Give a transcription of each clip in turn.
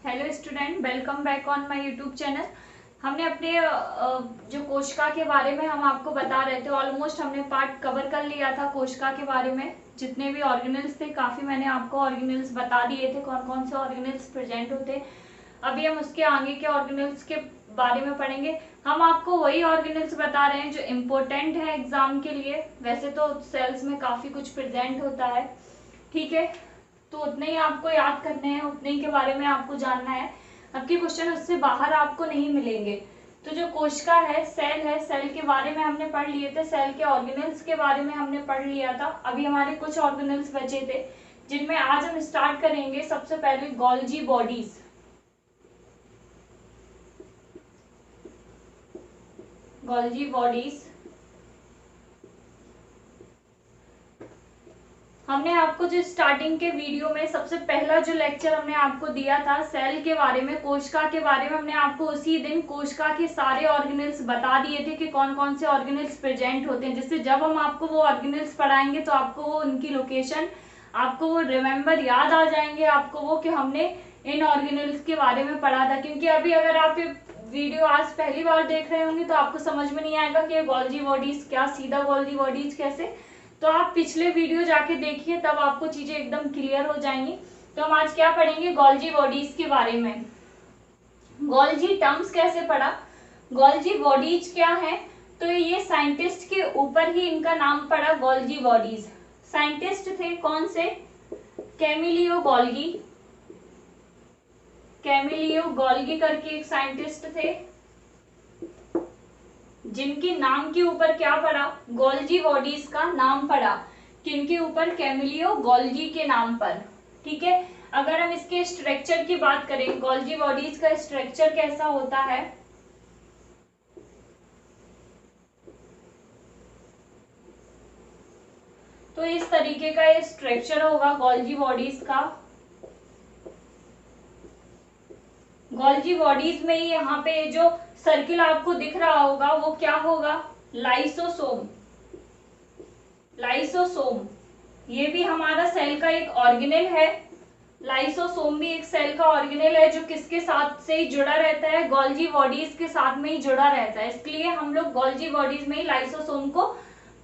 Hello student, welcome back on my YouTube channel. हमने अपने जो कोशिका के बारे में हम आपको बता रहे थे, ऑलमोस्ट हमने पार्ट कवर कर लिया था कोशिका के बारे में। जितने भी ऑर्गेनेल्स थे काफी मैंने आपको ऑर्गेनेल्स बता दिए थे, कौन कौन से ऑर्गेनेल्स प्रेजेंट होते। अभी हम उसके आगे के ऑर्गेनेल्स के बारे में पढ़ेंगे। हम आपको वही ऑर्गेनेल्स बता रहे हैं जो इम्पोर्टेंट है एग्जाम के लिए। वैसे तो सेल्स में काफी कुछ प्रेजेंट होता है, ठीक है, तो उतने ही आपको याद करने हैं, उतने ही के बारे में आपको जानना है। आपके क्वेश्चन उससे बाहर आपको नहीं मिलेंगे। तो जो कोशिका है, सेल के बारे में हमने पढ़ लिए थे, सेल के ऑर्गेनेल्स के बारे में हमने पढ़ लिया था। अभी हमारे कुछ ऑर्गेनेल्स बचे थे जिनमें आज हम स्टार्ट करेंगे। सबसे पहले गोल्जी बॉडीज। गोल्जी बॉडीज हमने आपको जो स्टार्टिंग के वीडियो में सबसे पहला जो लेक्चर हमने आपको दिया था सेल के बारे में, कोशिका के बारे में, हमने आपको उसी दिन कोशिका के सारे ऑर्गेनेल्स बता दिए थे कि कौन कौन से ऑर्गेनेल्स प्रेजेंट होते हैं, जिससे जब हम आपको वो ऑर्गेनेल्स पढ़ाएंगे तो आपको वो उनकी लोकेशन, आपको वो रिमेम्बर याद आ जाएंगे, आपको वो कि हमने इन ऑर्गेनेल्स के बारे में पढ़ा था। क्योंकि अभी अगर आप वीडियो आज पहली बार देख रहे होंगे तो आपको समझ में नहीं आएगा कि गोल्जी बॉडीज क्या, सीधा गोल्जी बॉडीज कैसे। तो आप पिछले वीडियो जाके देखिए, तब आपको चीजें एकदम क्लियर हो जाएंगी। तो हम आज क्या पढ़ेंगे, गोल्जी बॉडीज के बारे में। गोल्जी टर्म्स कैसे पढ़ा, गोल्जी बॉडीज क्या है, तो ये साइंटिस्ट के ऊपर ही इनका नाम पड़ा गोल्जी बॉडीज। साइंटिस्ट थे कौन से, कैमिलियो गोल्गी, कैमिलियो गोल्गी करके एक साइंटिस्ट थे, जिनके नाम के ऊपर क्या पड़ा, गोल्जी बॉडीज का नाम पड़ा। किनके ऊपर, कैमिलियो गोल्गी के नाम पर, ठीक है। अगर हम इसके स्ट्रक्चर की बात करें, गोल्जी बॉडीज का स्ट्रक्चर कैसा होता है, तो इस तरीके का ये स्ट्रक्चर होगा गोल्जी बॉडीज का। गोल्जी बॉडीज में ही यहाँ पे जो सर्किल आपको दिख रहा होगा वो क्या होगा, लाइसोसोम। लाइसोसोम ये भी हमारा सेल का एक ऑर्गेनेल है। लाइसोसोम भी एक सेल का ऑर्गेनेल है जो किसके साथ से ही जुड़ा रहता है, गोल्जी बॉडीज के साथ में ही जुड़ा रहता है। इसलिए हम लोग गोल्जी बॉडीज में ही लाइसोसोम को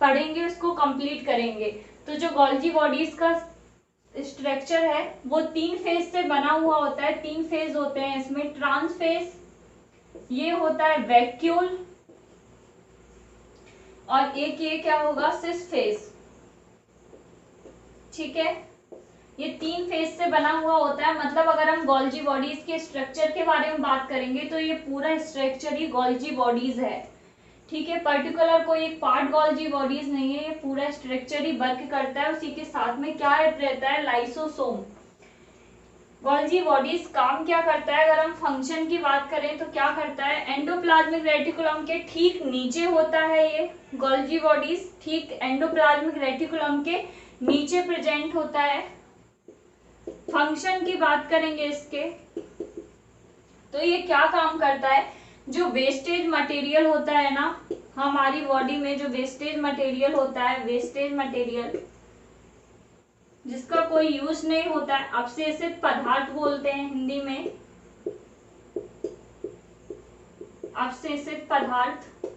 पढ़ेंगे, उसको कंप्लीट करेंगे। तो जो गोल्जी बॉडीज का स्ट्रक्चर है वो 3 फेज से बना हुआ होता है। 3 फेज होते हैं इसमें, ट्रांस फेज, ये होता है वैक्यूल, और एक ये क्या होगा, सिस फेज, ठीक है। ये 3 फेज से बना हुआ होता है। मतलब अगर हम गोल्जी बॉडीज के स्ट्रक्चर के बारे में बात करेंगे तो ये पूरा स्ट्रक्चर ही गोल्जी बॉडीज है, ठीक है। पर्टिकुलर कोई एक पार्ट गोल्जी बॉडीज नहीं है, ये पूरा स्ट्रक्चर ही वर्क करता है। उसी के साथ में क्या रहता है, लाइसोसोम। गोल्जी बॉडीज काम क्या करता है, अगर हम फंक्शन की बात करें तो क्या करता है, एंडोप्लाज्मिक रेटिकुलम के ठीक नीचे होता है ये गोल्जी बॉडीज, ठीक एंडोप्लाज्मिक रेटिकुलम के नीचे प्रेजेंट होता है। फंक्शन की बात करेंगे इसके तो ये क्या काम करता है, जो वेस्टेज मटेरियल होता है ना हमारी बॉडी में, जो वेस्टेज मटेरियल होता है, वेस्टेज मटेरियल जिसका कोई यूज नहीं होता है, अवशेषित पदार्थ बोलते हैं हिंदी में, अवशेषित पदार्थ,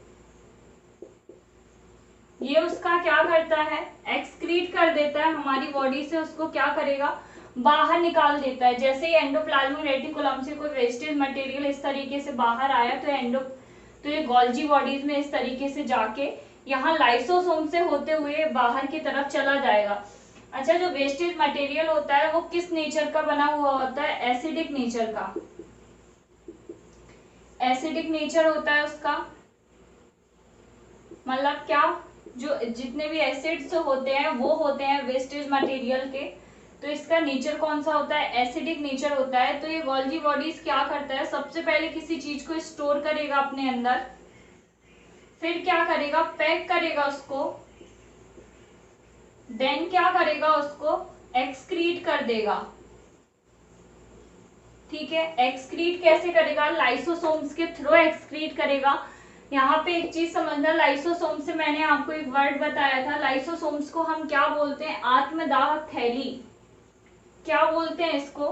ये उसका क्या करता है, एक्सक्रीट कर देता है हमारी बॉडी से, उसको क्या करेगा, बाहर निकाल देता है। जैसे ही एंडोप्लाज्मिक रेटिकुलम से कोई वेस्टेज मटेरियल इस तरीके से बाहर आया तो ये गोल्जी बॉडीज में इस तरीके से जाके यहाँ लाइसोसोम से होते हुए बाहर की तरफ चला जाएगा। अच्छा, जो वेस्टेज मटेरियल होता है वो किस नेचर का बना हुआ होता है, एसिडिक नेचर का, एसिडिक नेचर होता है उसका। मतलब क्या, जो जितने भी एसिड्स होते हैं वो होते हैं वेस्टेज मटेरियल के, तो इसका नेचर कौन सा होता है, एसिडिक नेचर होता है। तो ये गोल्जी बॉडीज क्या करता है, सबसे पहले किसी चीज को स्टोर करेगा अपने अंदर, फिर क्या करेगा, पैक करेगा उसको, देन क्या करेगा, उसको एक्सक्रीट कर देगा, ठीक है। एक्सक्रीट कैसे करेगा, लाइसोसोम्स के थ्रू एक्सक्रीट करेगा। यहाँ पे एक चीज समझना, लाइसोसोम से मैंने आपको एक वर्ड बताया था, लाइसोसोम्स को हम क्या बोलते हैं, आत्मदाह थैली, क्या बोलते हैं इसको,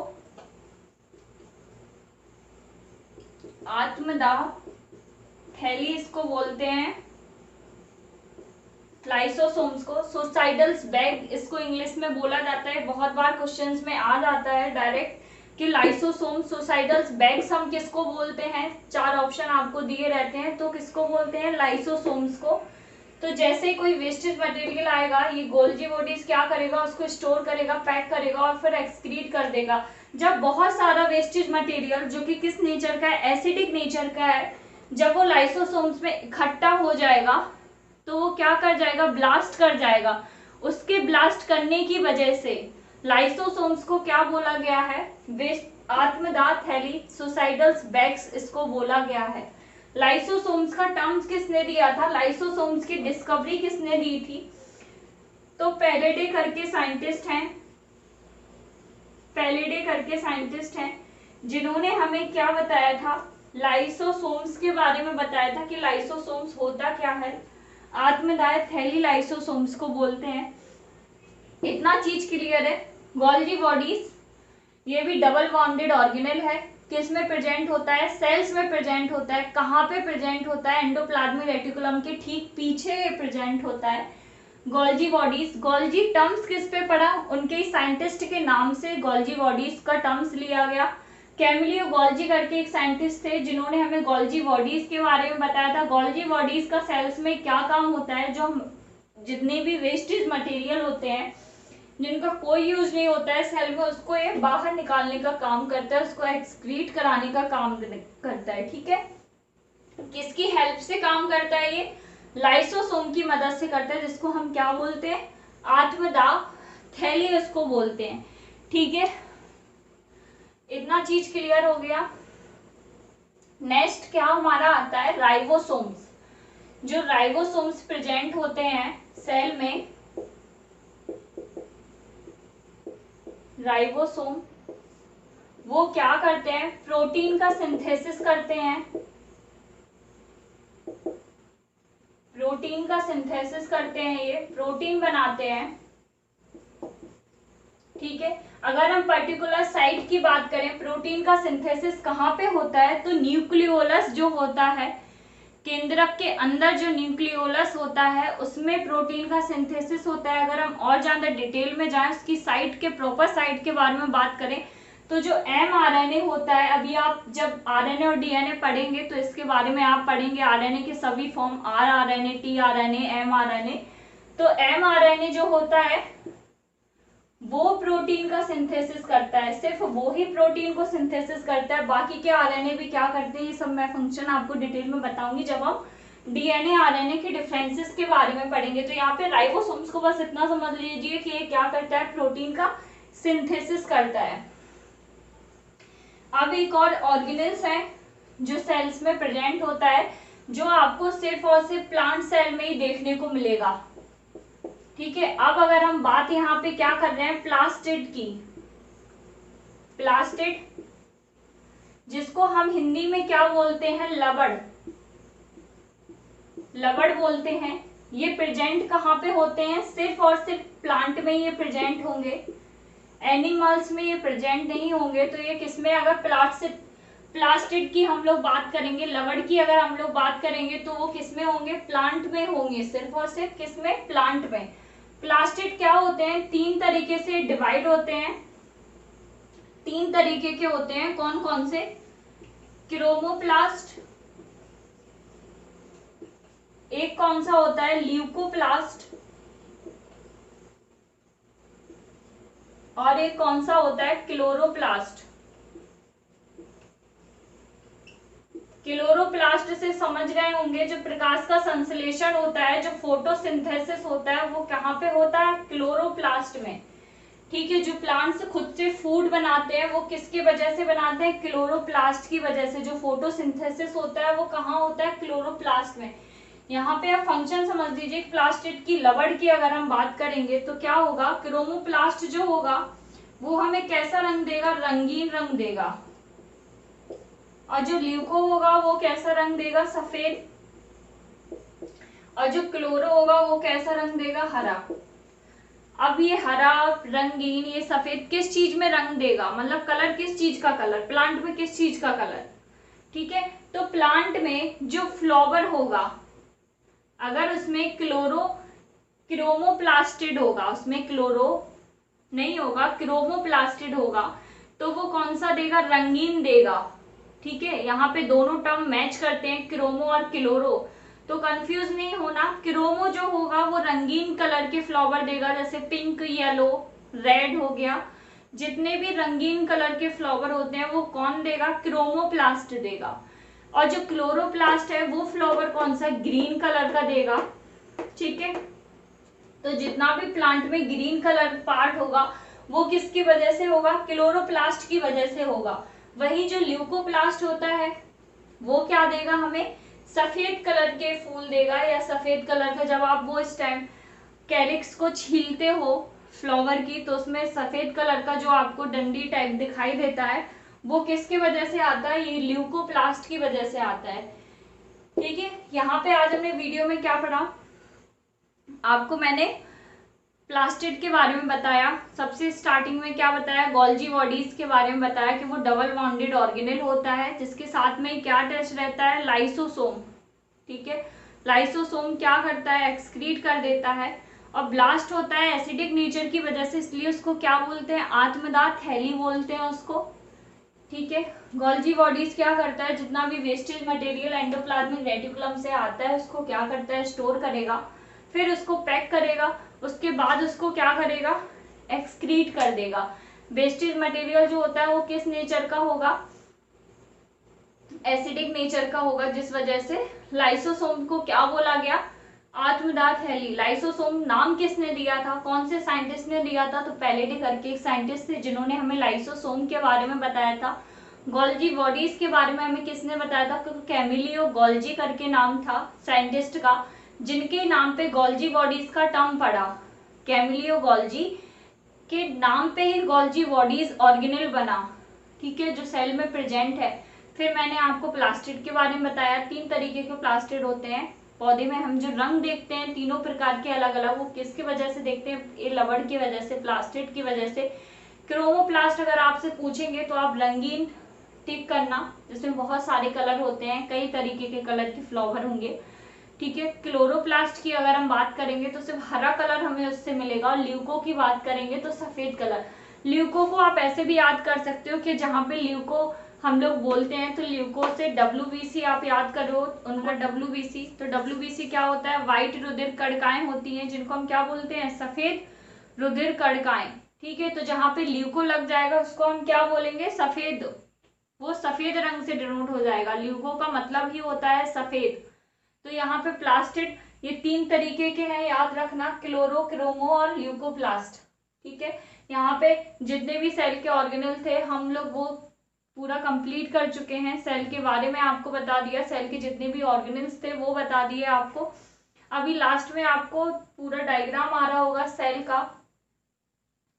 आत्मदाह थैली इसको बोलते हैं, लाइसोसोम्स को। सुसाइडल्स बैग इसको इंग्लिश में बोला जाता है, बहुत बार क्वेश्चंस में आ जाता है डायरेक्ट कि लाइसोसोम सुसाइडल्स बैग्स हम किसको बोलते हैं। 4 ऑप्शन आपको दिए रहते हैं, तो किसको बोलते हैं, लाइसोसोम्स को। तो जैसे ही कोई वेस्टेज मटेरियल आएगा, ये गोल्जी बॉडीज क्या करेगा, उसको स्टोर करेगा, पैक करेगा और फिर एक्सक्रीट कर देगा। जब बहुत सारा वेस्टेज मटेरियल जो कि किस नेचर का है, एसिडिक नेचर का है, जब वो लाइसोसोम्स में इकट्ठा हो जाएगा तो वो क्या कर जाएगा, ब्लास्ट कर जाएगा। उसके ब्लास्ट करने की वजह से लाइसोसोम्स को क्या बोला गया है, वेस्ट आत्मदाह थैली, सुसाइडल्स बैग्स इसको बोला गया है। लाइसोसोम्स का टर्म्स किसने दिया था, लाइसोसोम्स की डिस्कवरी किसने दी थी, तो पैलेडे करके साइंटिस्ट हैं, पैलेडे करके साइंटिस्ट हैं, जिन्होंने हमें क्या बताया था, लाइसोसोम्स के बारे में बताया था कि लाइसोसोम्स होता क्या है। आत्मदाह थैली लाइसोसोम्स को बोलते हैं। इतना चीज क्लियर है। गोल्जी बॉडीज ये भी डबल बॉन्डेड ऑर्गेनेल है, किसमें प्रेजेंट होता है, सेल्स में प्रेजेंट होता है। कहाँ पे प्रेजेंट होता है, एंडोप्लाज्मिक रेटिकुलम के ठीक पीछे प्रेजेंट होता है गोल्जी बॉडीज। गोल्जी टर्म्स किस पे पड़ा, उनके साइंटिस्ट के नाम से गोल्जी बॉडीज का टर्म्स लिया गया। कैमिलियो गोल्जी करके एक साइंटिस्ट थे जिन्होंने हमें गोल्जी बॉडीज के बारे में बताया था। गोल्जी बॉडीज का सेल्स में क्या काम होता है, जो जितने भी वेस्टेज मटेरियल होते हैं जिनका कोई यूज नहीं होता है सेल में, उसको ये बाहर निकालने का काम करता है, उसको एक्सक्रीट कराने का काम करता है। ठीक है, किसकी हेल्प से काम करता है, ये लाइसोसोम की मदद से करता है, जिसको हम क्या बोलते हैं, आत्मदाह थैली इसको बोलते हैं। ठीक है, इतना चीज क्लियर हो गया। नेक्स्ट क्या हमारा आता है, राइबोसोम्स। जो राइबोसोम्स प्रेजेंट होते हैं सेल में, राइबोसोम वो क्या करते हैं, प्रोटीन का सिंथेसिस करते हैं, प्रोटीन का सिंथेसिस करते हैं, ये प्रोटीन बनाते हैं। ठीक है, अगर हम पर्टिकुलर साइट की बात करें, प्रोटीन का सिंथेसिस कहाँ पे होता है, तो न्यूक्लियोलस जो होता है, केंद्रक के अंदर जो न्यूक्लियोलस होता है उसमें प्रोटीन का सिंथेसिस होता है। अगर हम और ज्यादा डिटेल में जाएं, उसकी साइट के प्रॉपर साइट के बारे में बात करें, तो जो mRNA होता है, अभी आप जब RNA और DNA पढ़ेंगे तो इसके बारे में आप पढ़ेंगे RNA के सभी फॉर्म, rRNA, tRNA, mRNA। तो mRNA जो होता है वो प्रोटीन का सिंथेसिस करता है, सिर्फ वो ही प्रोटीन को सिंथेसिस करता है, बाकी के आरएनए भी क्या करते हैं, ये सब मैं फंक्शन आपको डिटेल में बताऊंगी जब हम डीएनए आरएनए के डिफरेंसेस के बारे में पढ़ेंगे। तो यहाँ पे राइबोसोम्स को बस इतना समझ लीजिए कि ये क्या करता है, प्रोटीन का सिंथेसिस करता है। अब एक और ऑर्गेनेल्स है जो सेल्स में प्रेजेंट होता है, जो आपको सिर्फ और सिर्फ प्लांट सेल में ही देखने को मिलेगा। ठीक है, अब अगर हम बात यहाँ पे क्या कर रहे हैं, प्लास्टिड की, प्लास्टिड जिसको हम हिंदी में क्या बोलते हैं, लवड़, लवड़ बोलते हैं। ये प्रेजेंट कहाँ पे होते हैं, सिर्फ और सिर्फ प्लांट में ये प्रेजेंट होंगे, एनिमल्स में ये प्रेजेंट नहीं होंगे। तो ये किसमें, अगर प्लास्टिड की हम लोग बात करेंगे, लवड़ की अगर हम लोग बात करेंगे तो वो किसमें होंगे, प्लांट में होंगे, सिर्फ और सिर्फ किसमें, प्लांट में। प्लास्टिड क्या होते हैं, 3 तरीके से डिवाइड होते हैं, 3 तरीके के होते हैं, कौन कौन से, क्रोमोप्लास्ट, एक कौन सा होता है, ल्यूकोप्लास्ट, और एक कौन सा होता है, क्लोरोप्लास्ट। क्लोरोप्लास्ट से समझ गए होंगे, जो प्रकाश का संश्लेषण होता है, जो फोटोसिंथेसिस होता है, वो कहाँ पे होता है, क्लोरोप्लास्ट में। ठीक है, जो प्लांट्स खुद से फूड बनाते हैं वो किसकी वजह से बनाते हैं, क्लोरोप्लास्ट की वजह से। जो फोटोसिंथेसिस होता है वो कहाँ होता है, क्लोरोप्लास्ट में। यहाँ पे आप फंक्शन समझ लीजिए, प्लास्टिड की, लवड़ की अगर हम बात करेंगे तो क्या होगा, क्रोमोप्लास्ट जो होगा वो हमें कैसा रंग देगा, रंगीन रंग देगा, और जो ल्यूको होगा वो कैसा रंग देगा, सफेद, और जो क्लोरो होगा वो कैसा रंग देगा, हरा। अब ये हरा, रंगीन, ये सफेद किस चीज में रंग देगा, मतलब कलर किस चीज का कलर, प्लांट में किस चीज का कलर, ठीक है। तो प्लांट में जो फ्लावर होगा, अगर उसमें क्रोमोप्लास्टिड होगा, उसमें क्लोरो नहीं होगा, क्रोमोप्लास्टिड होगा, तो वो कौन सा देगा? रंगीन देगा। ठीक है, यहाँ पे दोनों टर्म मैच करते हैं, क्रोमो और क्लोरो, तो कंफ्यूज नहीं होना। क्रोमो जो होगा वो रंगीन कलर के फ्लावर देगा, जैसे पिंक, येलो, रेड हो गया। जितने भी रंगीन कलर के फ्लावर होते हैं वो कौन देगा? क्रोमोप्लास्ट देगा। और जो क्लोरोप्लास्ट है वो फ्लावर कौन सा? ग्रीन कलर का देगा। ठीक है, तो जितना भी प्लांट में ग्रीन कलर पार्ट होगा वो किसकी वजह से होगा? क्लोरोप्लास्ट की वजह से होगा। वही जो ल्यूकोप्लास्ट होता है वो क्या देगा हमें? सफेद कलर के फूल देगा, या सफेद कलर का, जब आप वो इस टाइम कैलिक्स को छीलते हो फ्लावर की, तो उसमें सफेद कलर का जो आपको डंडी टाइप दिखाई देता है वो किसकी वजह से आता है? ये ल्यूकोप्लास्ट की वजह से आता है। ठीक है, यहाँ पे आज हमने वीडियो में क्या पढ़ा? आपको मैंने प्लास्टिड के बारे में बताया। सबसे स्टार्टिंग में क्या बताया? गोल्जी बॉडीज के बारे में बताया कि वो डबल बॉन्डेड ऑर्गेनेल होता है, जिसके साथ में क्या अटैच रहता है? लाइसोसोम। ठीक है, लाइसोसोम क्या करता है? एक्सक्रीट कर देता है। और ब्लास्ट होता है एसिडिक नेचर की वजह से, इसलिए उसको क्या बोलते हैं? आत्मदाह थैली बोलते हैं उसको। ठीक है, गोल्जी बॉडीज क्या करता है? जितना भी वेस्टेज मटेरियल एंडोप्लाज्मिक रेटिकुलम से आता है उसको क्या करता है? स्टोर करेगा, फिर उसको पैक करेगा, उसके बाद उसको क्या करेगा? एक्सक्रीट कर देगा। वेस्टेज मटेरियल जो होता है वो किस नेचर का होगा? एसिडिक नेचर का होगा, जिस वजह से लाइसोसोम को क्या बोला गया? आत्मदाह थैली। लाइसोसोम नाम किसने दिया था? कौन से साइंटिस्ट ने दिया था? तो पैलेडी करके एक साइंटिस्ट थे जिन्होंने हमें लाइसोसोम के बारे में बताया था। गोल्जी बॉडीज के बारे में हमें किसने बताया था? कैमिलियो गोल्जी करके नाम था साइंटिस्ट का, जिनके नाम पे गोल्जी बॉडीज का टर्म पड़ा। कैमिलियो गोल्जी के नाम पे ही गोल्जी बॉडीज ऑर्गेनेल बना। ठीक है, जो सेल में प्रेजेंट है। फिर मैंने आपको प्लास्टिड के बारे में बताया, 3 तरीके के प्लास्टिड होते हैं। पौधे में हम जो रंग देखते हैं तीनों प्रकार के अलग अलग, वो किसकी वजह से देखते हैं? ये लवड़ की वजह से, प्लास्टिड की वजह से। क्रोमोप्लास्ट अगर आपसे पूछेंगे तो आप रंगीन टिक करना, जिसमें बहुत सारे कलर होते हैं, कई तरीके के कलर के फ्लावर होंगे। ठीक है, क्लोरोप्लास्ट की अगर हम बात करेंगे तो सिर्फ हरा कलर हमें उससे मिलेगा, और ल्यूको की बात करेंगे तो सफेद कलर। ल्यूको को आप ऐसे भी याद कर सकते हो कि जहाँ पे ल्यूको हम लोग बोलते हैं, तो ल्यूको से WBC आप याद करो उनका WBC। तो WBC क्या होता है? व्हाइट रुधिर कणिकाएं होती हैं, जिनको हम क्या बोलते हैं? सफेद रुधिर कणिकाएं। ठीक है, तो जहाँ पे ल्यूको लग जाएगा उसको हम क्या बोलेंगे? सफेद। वो सफेद रंग से डिनोट हो जाएगा। ल्यूको का मतलब ही होता है सफेद। तो यहाँ पे प्लास्टिड ये 3 तरीके के हैं, याद रखना, क्लोरो, क्रोमो और ल्यूकोप्लास्ट। ठीक है, यहाँ पे जितने भी सेल के ऑर्गेनल थे हम लोग वो पूरा कंप्लीट कर चुके हैं। सेल के बारे में आपको बता दिया, सेल के जितने भी ऑर्गेनल्स थे वो बता दिए आपको। अभी लास्ट में आपको पूरा डायग्राम आ रहा होगा सेल का,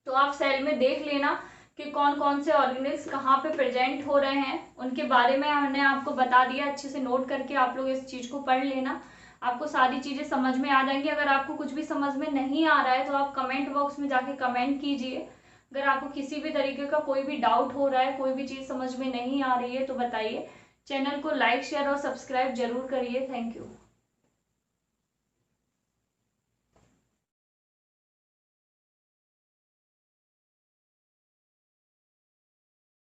तो आप सेल में देख लेना कि कौन कौन से ऑर्गेनल्स कहाँ पे प्रेजेंट हो रहे हैं, उनके बारे में हमने आपको बता दिया। अच्छे से नोट करके आप लोग इस चीज को पढ़ लेना, आपको सारी चीजें समझ में आ जाएंगी। अगर आपको कुछ भी समझ में नहीं आ रहा है तो आप कमेंट बॉक्स में जाके कमेंट कीजिए। अगर आपको किसी भी तरीके का कोई भी डाउट हो रहा है, कोई भी चीज समझ में नहीं आ रही है तो बताइए। चैनल को लाइक, शेयर और सब्सक्राइब जरूर करिए। Thank you.